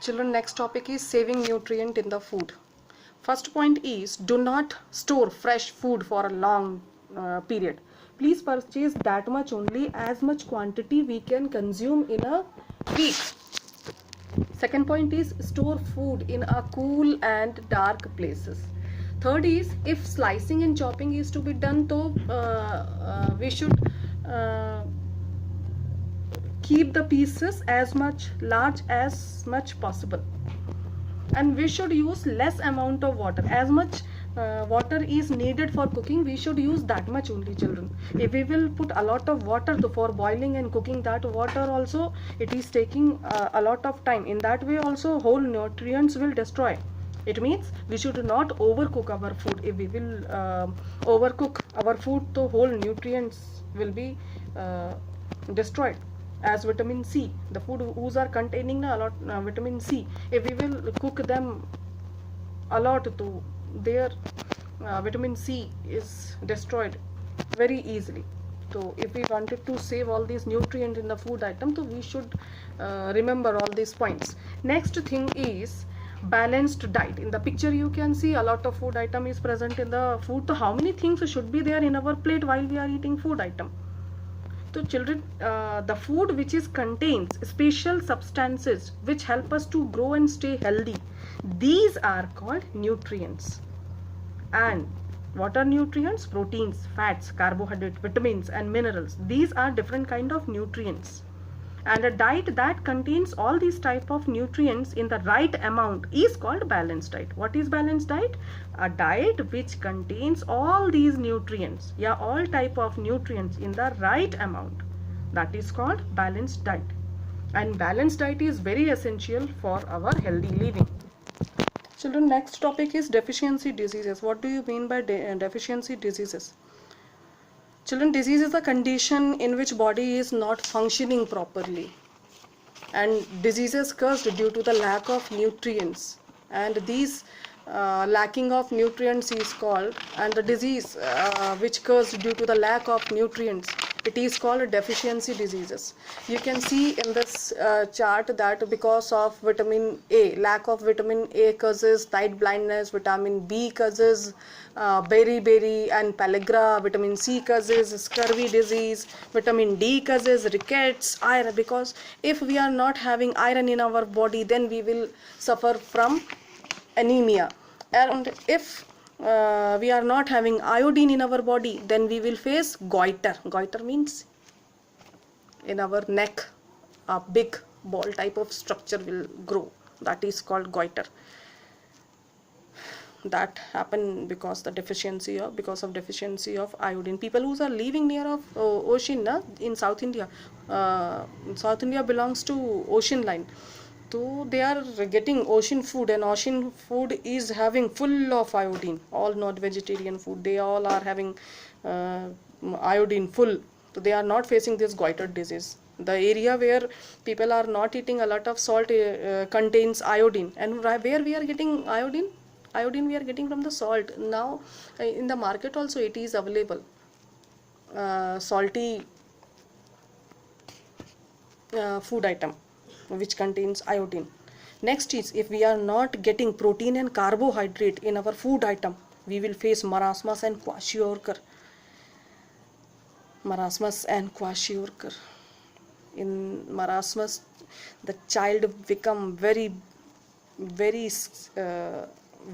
Children, next topic is saving nutrient in the food. First point is, do not store fresh food for a long period. Please purchase that much only, as much quantity we can consume in a week. Second point is, store food in a cool and dark places. Third is, if slicing and chopping is to be done, so we should keep the pieces as large as much possible, and we should use less amount of water. As much water is needed for cooking, we should use that much only, children. If we will put a lot of water for boiling and cooking, that water also it is taking a lot of time. In that way also whole nutrients will destroy. It means we should not overcook our food. If we will overcook our food, the whole nutrients will be destroyed. As vitamin C, the food whose are containing a lot vitamin C, if we will cook them a lot, to their vitamin C is destroyed very easily. So if we wanted to save all these nutrients in the food item, so we should remember all these points. Next thing is balanced diet. In the picture you can see a lot of food item is present in the food. So how many things should be there in our plate while we are eating food item? So children, the food which contains special substances which help us to grow and stay healthy, these are called nutrients. And what are nutrients? Proteins, fats, carbohydrates, vitamins and minerals. These are different kind of nutrients. And a diet that contains all these type of nutrients in the right amount is called balanced diet. What is balanced diet? A diet which contains all these nutrients, all type of nutrients in the right amount, that is called balanced diet. And balanced diet is very essential for our healthy living. Children, next topic is deficiency diseases. What do you mean by deficiency diseases? Children, disease is a condition in which body is not functioning properly, and diseases caused due to the lack of nutrients, and these lacking of nutrients is called, and the disease which caused due to the lack of nutrients, it is called deficiency diseases. You can see in this chart that because of vitamin A, lack of vitamin A causes night blindness, vitamin B causes beriberi and pellagra, vitamin C causes scurvy disease, vitamin D causes rickets, iron. Because if we are not having iron in our body, then we will suffer from anemia. And if we are not having iodine in our body, then we will face goiter. Goiter means in our neck a big ball type of structure will grow, that is called goiter. That happen because of deficiency of iodine. People who are living near of ocean in South India, South India belongs to ocean line. So they are getting ocean food, and ocean food is having full of iodine. All not vegetarian food, they all are having iodine full. So they are not facing this goiter disease. The area where people are not eating a lot of salt contains iodine. And where we are getting iodine? Iodine we are getting from the salt. Now in the market also it is available, salty food item which contains iodine. Next is, if we are not getting protein and carbohydrate in our food item, we will face marasmus and kwashiorkor. Marasmus and kwashiorkor. In marasmus, the child become very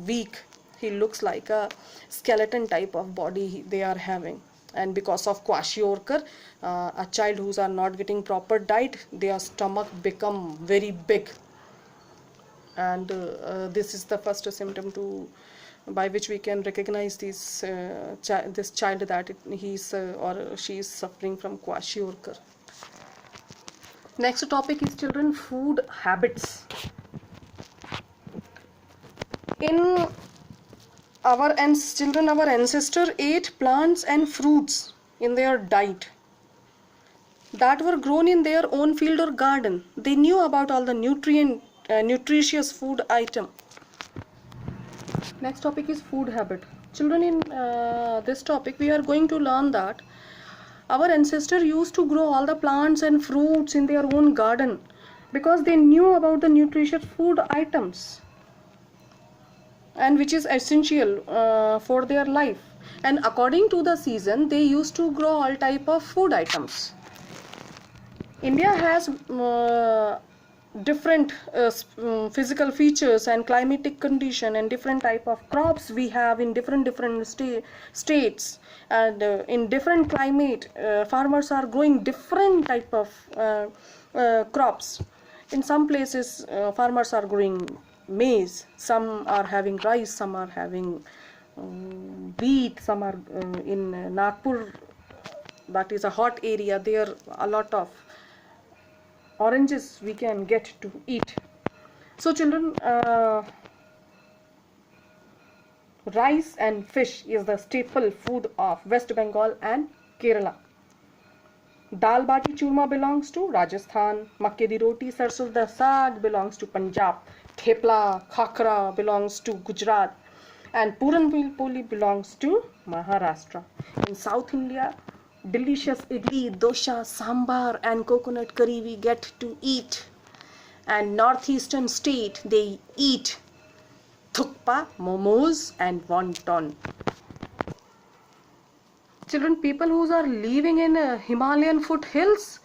weak. He looks like a skeleton type of body they are having. And because of kwashiorkor, a child who's are not getting proper diet, their stomach become very big. And this is the first symptom by which we can recognize this child that he's or she is suffering from kwashiorkor. Next topic is, children, food habits. In our ancestors ate plants and fruits in their diet that were grown in their own field or garden. They knew about all the nutritious food item. Next topic is food habit. Children, in this topic we are going to learn that our ancestors used to grow all the plants and fruits in their own garden. because they knew about the nutritious food items and which is essential for their life. And according to the season, they used to grow all type of food items. India has different physical features and climatic condition and different type of crops we have in different states, and in different climate farmers are growing different type of crops. In some places farmers are growing maize, some are having rice, some are having wheat, some are in Nagpur, that is a hot area, there a lot of oranges we can get to eat. So children, rice and fish is the staple food of West Bengal and Kerala. Dal bati churma belongs to Rajasthan. Makke di roti sarson da saag belongs to Punjab. Thepla khakra belongs to Gujarat, and Puran poli belongs to Maharashtra. In South India, delicious idli, dosha, sambar and coconut curry we get to eat. And northeastern state, they eat thukpa, momos and wonton. Children, people who are living in Himalayan foothills,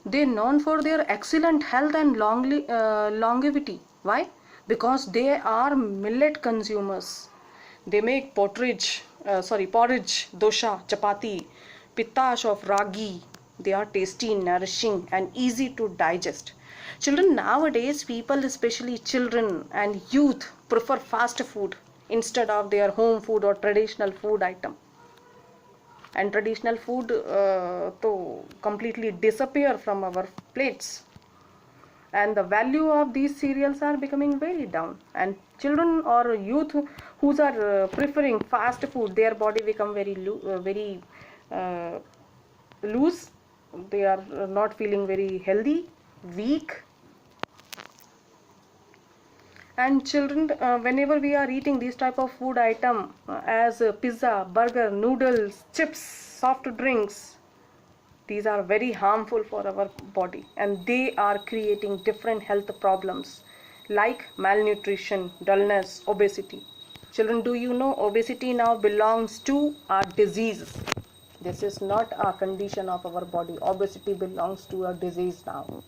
they known for their excellent health and longevity. Why? Because they are millet consumers. They make porridge, dosha, chapati, pitash of ragi. They are tasty, nourishing and easy to digest. Children, nowadays people, especially children and youth, prefer fast food instead of their home food or traditional food item. And traditional food to completely disappear from our plates, and the value of these cereals are becoming very down. And children or youth who are preferring fast food, their body become very loose. They are not feeling very healthy, weak. And children, whenever we are eating these type of food item as pizza, burger, noodles, chips, soft drinks, these are very harmful for our body, and they are creating different health problems like malnutrition, dullness, obesity. Children, do you know obesity now belongs to a disease? This is not a condition of our body. Obesity belongs to a disease now.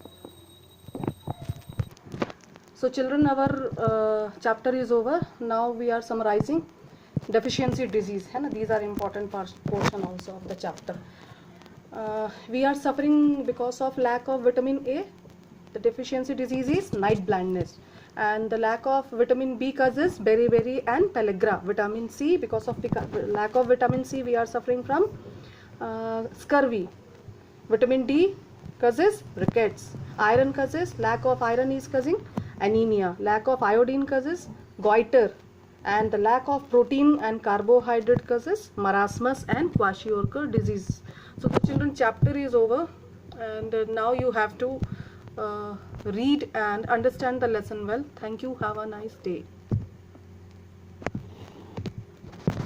So children, our chapter is over. Now we are summarizing deficiency disease. These are important portion also of the chapter. We are suffering because of lack of vitamin A. The deficiency disease is night blindness, and the lack of vitamin B causes beriberi and pellagra. Vitamin C, because of lack of vitamin C, we are suffering from scurvy. Vitamin D causes rickets. Iron causes, lack of iron is causing anemia. Lack of iodine causes goiter, and the lack of protein and carbohydrate causes marasmus and kwashiorkor disease. So the children, chapter is over, and now you have to read and understand the lesson well. Thank you. Have a nice day.